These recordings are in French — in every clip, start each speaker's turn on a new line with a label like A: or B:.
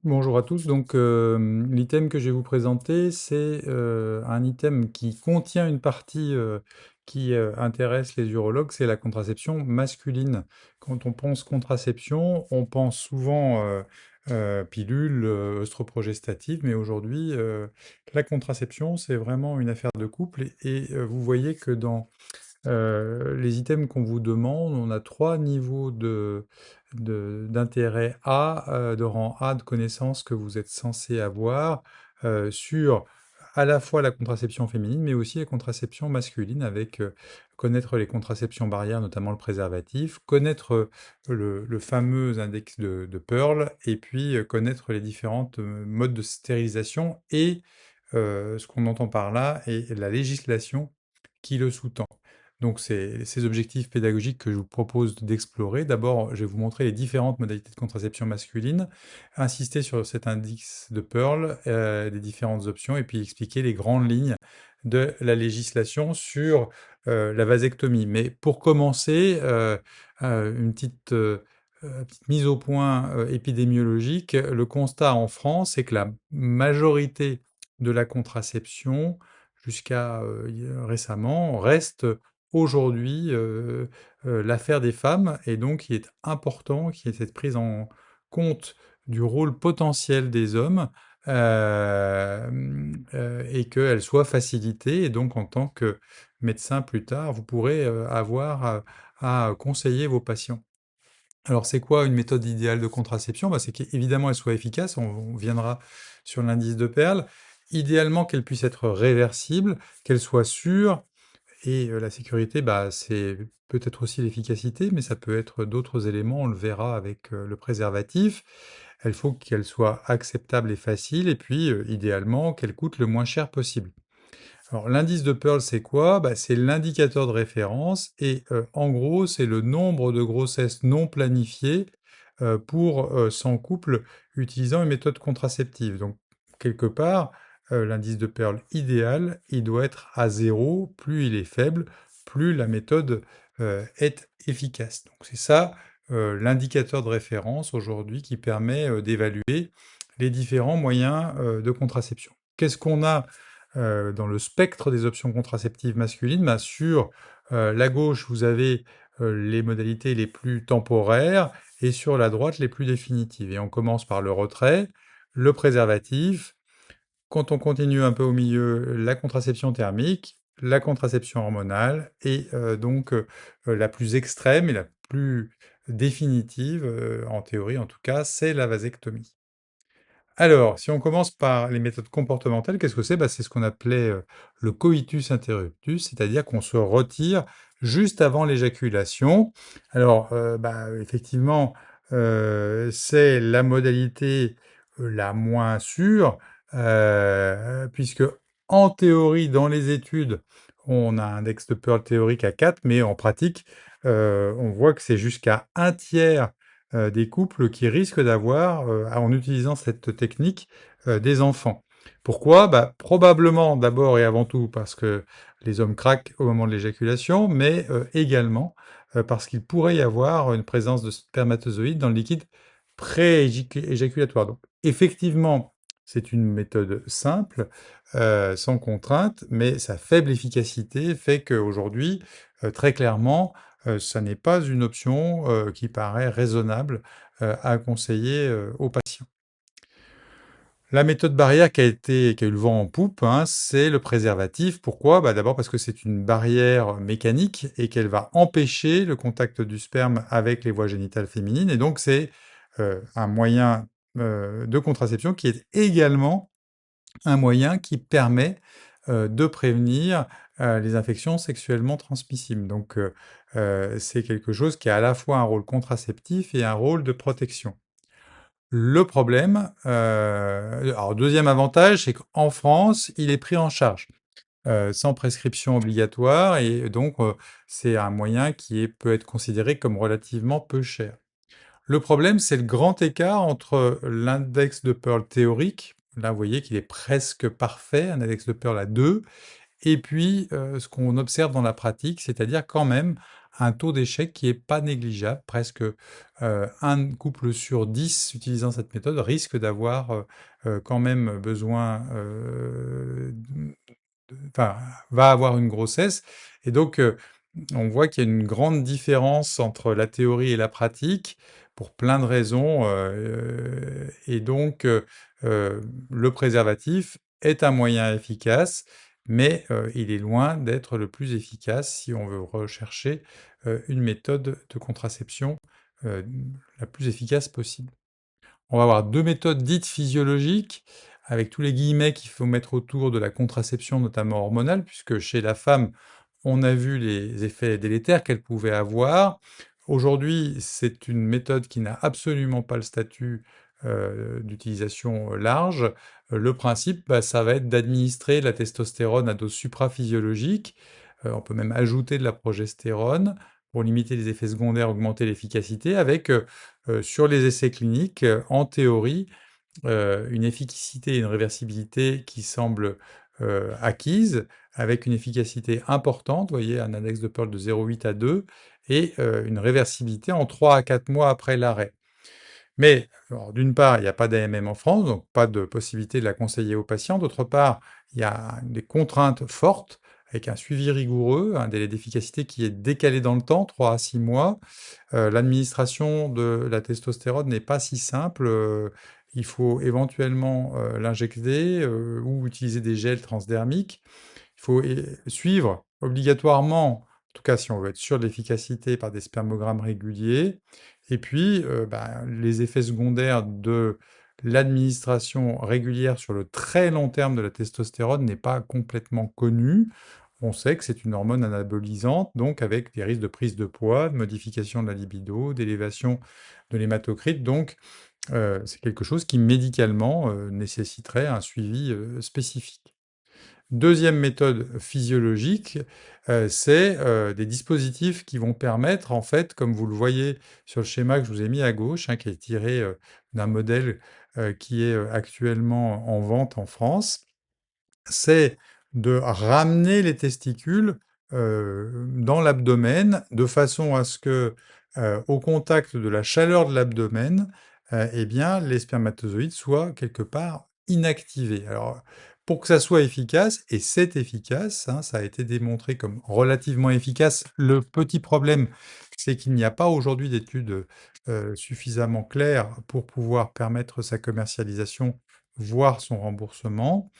A: Bonjour à tous. Donc, l'item que je vais vous présenter, c'est un item qui contient une partie qui intéresse les urologues, c'est la contraception masculine. Quand on pense contraception, on pense souvent pilule, œstroprogestative, mais aujourd'hui, la contraception, c'est vraiment une affaire de couple. Et vous voyez que dans les items qu'on vous demande, on a 3 niveaux d'intérêt A, de rang A de connaissances que vous êtes censé avoir, sur à la fois la contraception féminine, mais aussi la contraception masculine avec, connaître les contraceptions barrières, notamment le préservatif, connaître, le fameux index de Pearl et puis, connaître les différentes, modes de stérilisation et ce qu'on entend par là et la législation qui le sous-tend. Donc, c'est ces objectifs pédagogiques que je vous propose d'explorer. D'abord, je vais vous montrer les différentes modalités de contraception masculine, insister sur cet indice de Pearl, des différentes options, et puis expliquer les grandes lignes de la législation sur la vasectomie. Mais pour commencer, petite mise au point épidémiologique. Le constat en France, c'est que la majorité de la contraception, jusqu'à récemment, reste aujourd'hui l'affaire des femmes, et donc il est important qu'il y ait cette prise en compte du rôle potentiel des hommes, et qu'elle soit facilitée. Et donc en tant que médecin plus tard, vous pourrez avoir à conseiller vos patients. Alors c'est quoi une méthode idéale de contraception? Bah, c'est qu'évidemment elle soit efficace, on viendra sur l'indice de Pearl. Idéalement qu'elle puisse être réversible, qu'elle soit sûre, et la sécurité, bah, c'est peut-être aussi l'efficacité, mais ça peut être d'autres éléments, on le verra avec, le préservatif. Il faut qu'elle soit acceptable et facile, et puis, idéalement, qu'elle coûte le moins cher possible. Alors l'indice de Pearl, c'est quoi? Bah, c'est l'indicateur de référence et en gros, c'est le nombre de grossesses non planifiées, pour, 100 couples utilisant une méthode contraceptive. Donc quelque part, l'indice de Pearl idéal, il doit être à 0. Plus il est faible, plus la méthode, est efficace. Donc c'est ça, l'indicateur de référence aujourd'hui qui permet, d'évaluer les différents moyens, de contraception. Qu'est-ce qu'on a dans le spectre des options contraceptives masculines? Bah, sur la gauche, vous avez les modalités les plus temporaires, et sur la droite, les plus définitives. Et on commence par le retrait, le préservatif. Quand on continue un peu au milieu, la contraception thermique, la contraception hormonale, et donc la plus extrême et la plus définitive, en théorie en tout cas, c'est la vasectomie. Alors, si on commence par les méthodes comportementales, qu'est-ce que c'est? Bah, c'est ce qu'on appelait le coitus interruptus, c'est-à-dire qu'on se retire juste avant l'éjaculation. Alors, bah, effectivement, c'est la modalité la moins sûre, puisque en théorie, dans les études, on a un index de Pearl théorique à 4, mais en pratique, on voit que c'est jusqu'à un tiers des couples qui risquent d'avoir, en utilisant cette technique, des enfants. Pourquoi? Bah, probablement d'abord et avant tout parce que les hommes craquent au moment de l'éjaculation, mais également parce qu'il pourrait y avoir une présence de spermatozoïdes dans le liquide pré-éjaculatoire. Donc effectivement, c'est une méthode simple, sans contrainte, mais sa faible efficacité fait qu'aujourd'hui, très clairement, ça n'est pas une option, qui paraît raisonnable, à conseiller, aux patients. La méthode barrière qui a eu le vent en poupe, hein, c'est le préservatif. Pourquoi? Bah, d'abord parce que c'est une barrière mécanique et qu'elle va empêcher le contact du sperme avec les voies génitales féminines, et donc c'est, un moyen, de contraception qui est également un moyen qui permet, de prévenir, les infections sexuellement transmissibles. Donc c'est quelque chose qui a à la fois un rôle contraceptif et un rôle de protection. Le problème, alors 2e avantage, c'est qu'en France, il est pris en charge, sans prescription obligatoire, et donc c'est un moyen peut être considéré comme relativement peu cher. Le problème, c'est le grand écart entre l'index de Pearl théorique, là vous voyez qu'il est presque parfait, un index de Pearl à 2, et puis ce qu'on observe dans la pratique, c'est-à-dire quand même un taux d'échec qui est pas négligeable. Presque un couple sur 10 utilisant cette méthode risque d'avoir quand même besoin, enfin, va avoir une grossesse. Et donc, on voit qu'il y a une grande différence entre la théorie et la pratique pour plein de raisons. Et donc, le préservatif est un moyen efficace, mais il est loin d'être le plus efficace si on veut rechercher une méthode de contraception euh, la plus efficace possible. On va avoir deux méthodes dites physiologiques, avec tous les guillemets qu'il faut mettre autour de la contraception, notamment hormonale, puisque chez la femme, on a vu les effets délétères qu'elle pouvait avoir. Aujourd'hui, c'est une méthode qui n'a absolument pas le statut d'utilisation large. Le principe, bah, ça va être d'administrer la testostérone à dose supraphysiologique. On peut même ajouter de la progestérone pour limiter les effets secondaires, augmenter l'efficacité, avec sur les essais cliniques, en théorie, une efficacité et une réversibilité qui semblent acquises, avec une efficacité importante, vous voyez, un index de Pearl de 0,8 à 2, et une réversibilité en 3 à 4 mois après l'arrêt. Mais alors, d'une part, il n'y a pas d'AMM en France, donc pas de possibilité de la conseiller aux patients. D'autre part, il y a des contraintes fortes, avec un suivi rigoureux, un délai d'efficacité qui est décalé dans le temps, 3 à 6 mois. L'administration de la testostérone n'est pas si simple. Il faut éventuellement l'injecter ou utiliser des gels transdermiques. Il faut suivre obligatoirement, en tout cas si on veut être sûr de l'efficacité, par des spermogrammes réguliers. Et puis, les effets secondaires de l'administration régulière sur le très long terme de la testostérone n'est pas complètement connu. On sait que c'est une hormone anabolisante, donc avec des risques de prise de poids, de modification de la libido, d'élévation de l'hématocrite. Donc, c'est quelque chose qui médicalement nécessiterait un suivi spécifique. Deuxième méthode physiologique, c'est des dispositifs qui vont permettre, en fait, comme vous le voyez sur le schéma que je vous ai mis à gauche, hein, qui est tiré d'un modèle qui est actuellement en vente en France, c'est de ramener les testicules dans l'abdomen de façon à ce que, au contact de la chaleur de l'abdomen, eh bien, les spermatozoïdes soient quelque part inactivés. Alors, pour que ça soit efficace, et c'est efficace, hein, ça a été démontré comme relativement efficace. Le petit problème, c'est qu'il n'y a pas aujourd'hui d'études suffisamment claires pour pouvoir permettre sa commercialisation, voire son remboursement.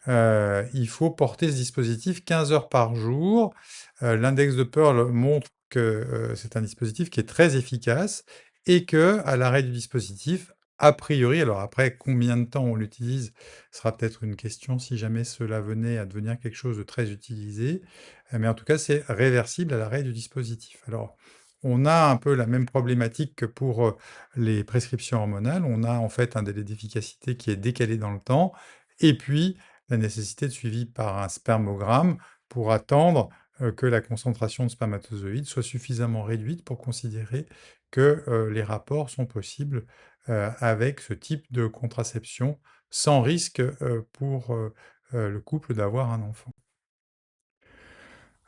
A: Il faut porter ce dispositif 15 heures par jour. L'index de Pearl montre que c'est un dispositif qui est très efficace et que à l'arrêt du dispositif, a priori, alors après combien de temps on l'utilise sera peut-être une question si jamais cela venait à devenir quelque chose de très utilisé, mais en tout cas c'est réversible à l'arrêt du dispositif. Alors on a un peu la même problématique que pour les prescriptions hormonales. On a en fait un délai d'efficacité qui est décalé dans le temps, et puis la nécessité de suivi par un spermogramme pour attendre que la concentration de spermatozoïdes soit suffisamment réduite pour considérer que les rapports sont possibles avec ce type de contraception sans risque pour le couple d'avoir un enfant.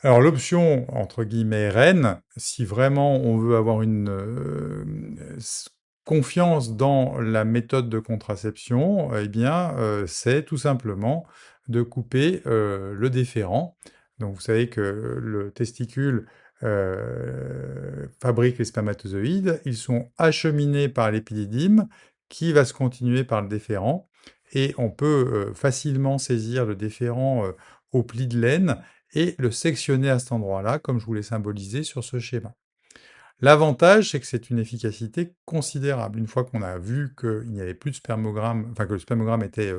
A: Alors l'option entre guillemets «reine», si vraiment on veut avoir une, confiance dans la méthode de contraception, eh bien, c'est tout simplement de couper, le déférent. Donc vous savez que le testicule, fabrique les spermatozoïdes, ils sont acheminés par l'épididyme qui va se continuer par le déférent, et on peut, facilement saisir le déférent, au pli de laine et le sectionner à cet endroit-là, comme je vous l'ai symbolisé sur ce schéma. L'avantage, c'est que c'est une efficacité considérable. Une fois qu'on a vu qu'il n'y avait plus de spermogramme, enfin que le spermogramme était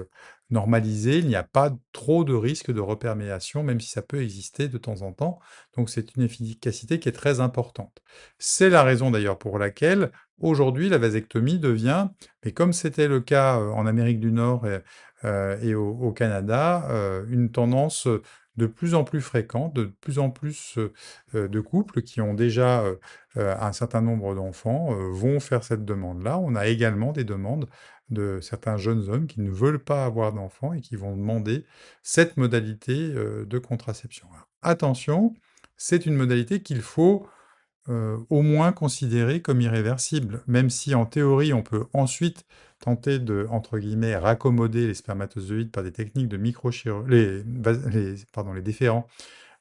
A: normalisé, il n'y a pas trop de risque de reperméation, même si ça peut exister de temps en temps. Donc c'est une efficacité qui est très importante. C'est la raison d'ailleurs pour laquelle aujourd'hui la vasectomie devient, mais comme c'était le cas en Amérique du Nord et au Canada, une tendance de plus en plus fréquente, de plus en plus de couples qui ont déjà un certain nombre d'enfants vont faire cette demande-là. On a également des demandes de certains jeunes hommes qui ne veulent pas avoir d'enfants et qui vont demander cette modalité de contraception. Alors, attention, c'est une modalité qu'il faut au moins considérées comme irréversibles, même si en théorie on peut ensuite tenter de, entre guillemets, raccommoder les spermatozoïdes par des techniques de microchirurgie, les déférents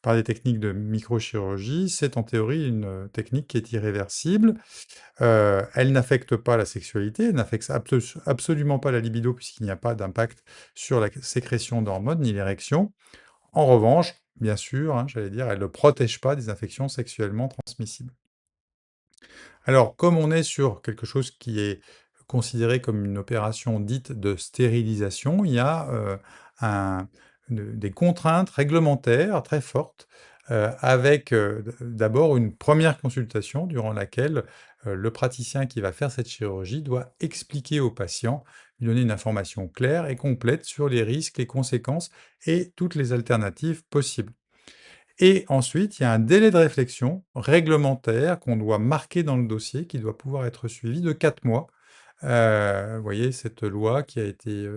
A: par des techniques de microchirurgie, c'est en théorie une technique qui est irréversible. Elle n'affecte pas la sexualité, elle n'affecte absolument pas la libido puisqu'il n'y a pas d'impact sur la sécrétion d'hormones ni l'érection. En revanche, bien sûr, hein, j'allais dire, elle ne protège pas des infections sexuellement transmissibles. Alors, comme on est sur quelque chose qui est considéré comme une opération dite de stérilisation, il y a des contraintes réglementaires très fortes, avec d'abord une première consultation durant laquelle le praticien qui va faire cette chirurgie doit expliquer au patient, lui donner une information claire et complète sur les risques, les conséquences et toutes les alternatives possibles. Et ensuite, il y a un délai de réflexion réglementaire qu'on doit marquer dans le dossier, qui doit pouvoir être suivi de 4 mois. Vous voyez cette loi qui a été,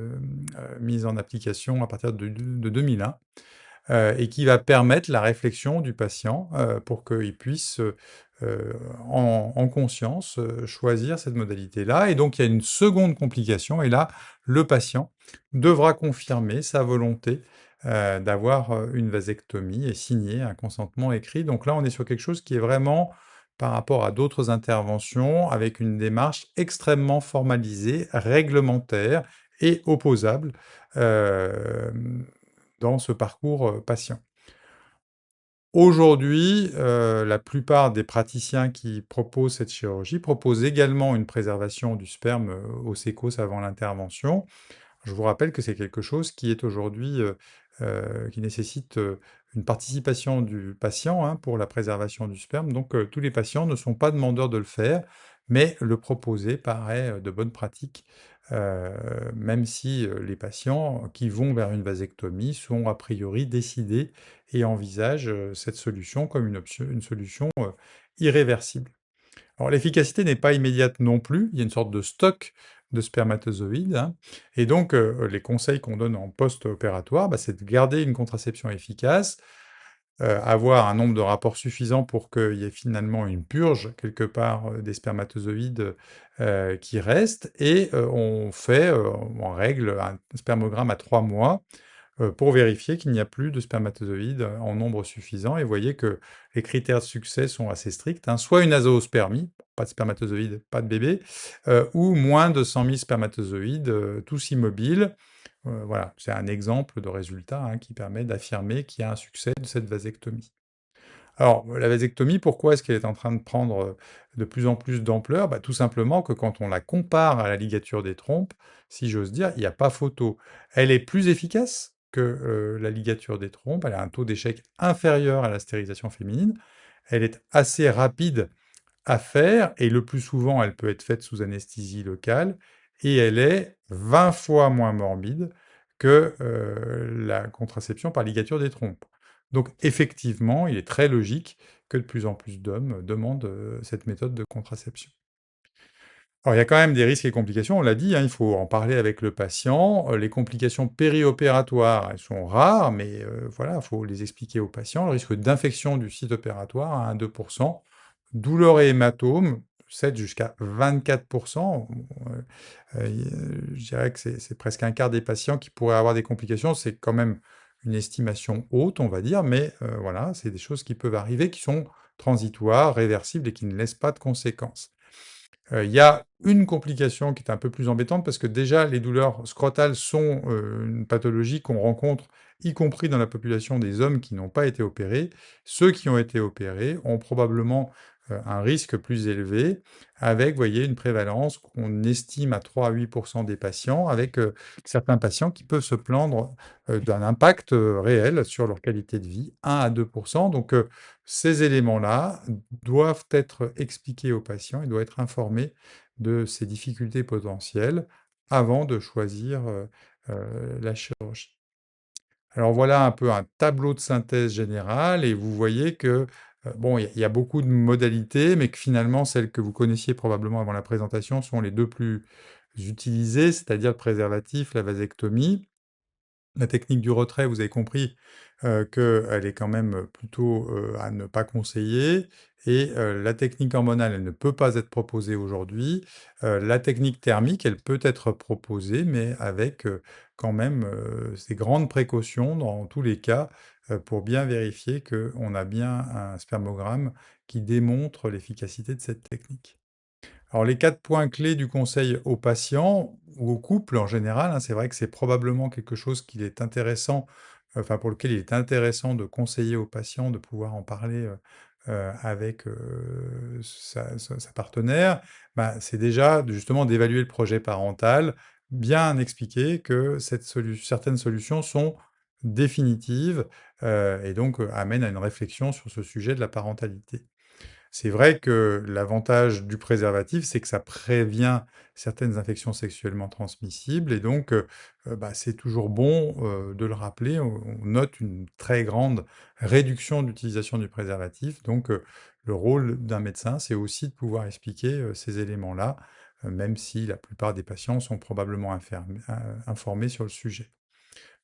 A: mise en application à partir de 2001, et qui va permettre la réflexion du patient, pour qu'il puisse, en conscience, choisir cette modalité-là. Et donc il y a une seconde complication et là, le patient devra confirmer sa volonté, d'avoir, une vasectomie et signer un consentement écrit. Donc là, on est sur quelque chose qui est vraiment, par rapport à d'autres interventions, avec une démarche extrêmement formalisée, réglementaire et opposable, dans ce parcours, patient. Aujourd'hui, la plupart des praticiens qui proposent cette chirurgie proposent également une préservation du sperme, au sécos avant l'intervention. Je vous rappelle que c'est quelque chose qui est aujourd'hui, qui nécessite, une participation du patient, hein, pour la préservation du sperme. Donc, tous les patients ne sont pas demandeurs de le faire, mais le proposer paraît, de bonne pratique, même si, les patients qui vont vers une vasectomie sont a priori décidés et envisagent, cette solution comme une solution, irréversible. Alors l'efficacité n'est pas immédiate non plus, il y a une sorte de stock de spermatozoïdes, hein, et donc les conseils qu'on donne en post-opératoire, bah, c'est de garder une contraception efficace, avoir un nombre de rapports suffisant pour qu'il y ait finalement une purge quelque part, des spermatozoïdes, qui restent et on fait, en règle un spermogramme à 3 mois pour vérifier qu'il n'y a plus de spermatozoïdes en nombre suffisant. Et vous voyez que les critères de succès sont assez stricts, hein. Soit une azoospermie, pas de spermatozoïdes, pas de bébé, ou moins de 100 000 spermatozoïdes, tous immobiles. Voilà, c'est un exemple de résultat, hein, qui permet d'affirmer qu'il y a un succès de cette vasectomie. Alors, la vasectomie, pourquoi est-ce qu'elle est en train de prendre de plus en plus d'ampleur? Bah, tout simplement que quand on la compare à la ligature des trompes, si j'ose dire, il n'y a pas photo. Elle est plus efficace que la ligature des trompes, elle a un taux d'échec inférieur à la stérilisation féminine, elle est assez rapide à faire et le plus souvent, elle peut être faite sous anesthésie locale et elle est 20 fois moins morbide que la contraception par ligature des trompes. Donc effectivement, il est très logique que de plus en plus d'hommes demandent cette méthode de contraception. Alors, il y a quand même des risques et complications, on l'a dit, hein, il faut en parler avec le patient. Les complications périopératoires, elles sont rares, mais voilà, il faut les expliquer au patient. Le risque d'infection du site opératoire à 1-2%. Douleur et hématome, 7 jusqu'à 24%. Je dirais que c'est presque un quart des patients qui pourraient avoir des complications. C'est quand même une estimation haute, on va dire, mais voilà, c'est des choses qui peuvent arriver, qui sont transitoires, réversibles et qui ne laissent pas de conséquences. Il y a une complication qui est un peu plus embêtante parce que déjà les douleurs scrotales sont, une pathologie qu'on rencontre, y compris dans la population des hommes qui n'ont pas été opérés. Ceux qui ont été opérés ont probablement, un risque plus élevé avec, vous voyez, une prévalence qu'on estime à 3 à 8 des patients avec, certains patients qui peuvent se plaindre, d'un impact, réel sur leur qualité de vie, 1 à 2. Donc, ces éléments-là doivent être expliqués aux patients et doivent être informés de ces difficultés potentielles avant de choisir, la chirurgie. Alors voilà un peu un tableau de synthèse générale et vous voyez que, bon, il y a beaucoup de modalités, mais que finalement celles que vous connaissiez probablement avant la présentation sont les 2 plus utilisées, c'est-à-dire le préservatif, la vasectomie. La technique du retrait, vous avez compris, qu'elle est quand même plutôt, à ne pas conseiller et la technique hormonale, elle ne peut pas être proposée aujourd'hui. La technique thermique, elle peut être proposée, mais avec, quand même, ces grandes précautions dans tous les cas, pour bien vérifier qu'on a bien un spermogramme qui démontre l'efficacité de cette technique. Alors les 4 points clés du conseil aux patients ou aux couples en général, hein, c'est vrai que c'est probablement quelque chose qu'il est intéressant, enfin pour lequel il est intéressant de conseiller aux patients de pouvoir en parler, avec, sa partenaire. Bah, c'est déjà justement d'évaluer le projet parental, bien expliquer que certaines solutions sont définitives, et donc, amènent à une réflexion sur ce sujet de la parentalité. C'est vrai que l'avantage du préservatif, c'est que ça prévient certaines infections sexuellement transmissibles et donc, bah, c'est toujours bon, de le rappeler. On note une très grande réduction d'utilisation du préservatif donc, le rôle d'un médecin, c'est aussi de pouvoir expliquer, ces éléments-là, même si la plupart des patients sont probablement informés sur le sujet.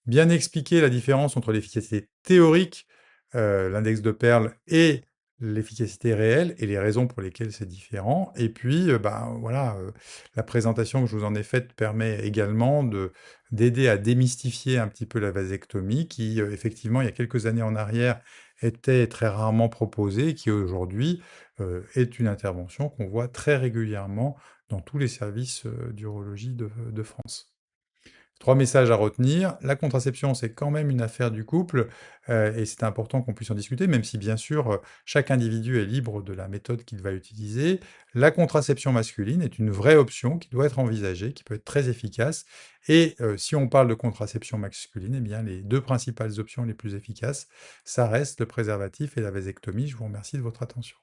A: Bien expliquer la différence entre l'efficacité théorique, l'index de Pearl et l'efficacité réelle et les raisons pour lesquelles c'est différent et puis, ben, voilà, la présentation que je vous en ai faite permet également d'aider à démystifier un petit peu la vasectomie qui, effectivement, il y a quelques années en arrière, était très rarement proposée et qui aujourd'hui, est une intervention qu'on voit très régulièrement dans tous les services, d'urologie de France. 3 messages à retenir. La contraception, c'est quand même une affaire du couple, et c'est important qu'on puisse en discuter, même si bien sûr, chaque individu est libre de la méthode qu'il va utiliser. La contraception masculine est une vraie option qui doit être envisagée, qui peut être très efficace et si on parle de contraception masculine, eh bien les 2 principales options les plus efficaces, ça reste le préservatif et la vasectomie. Je vous remercie de votre attention.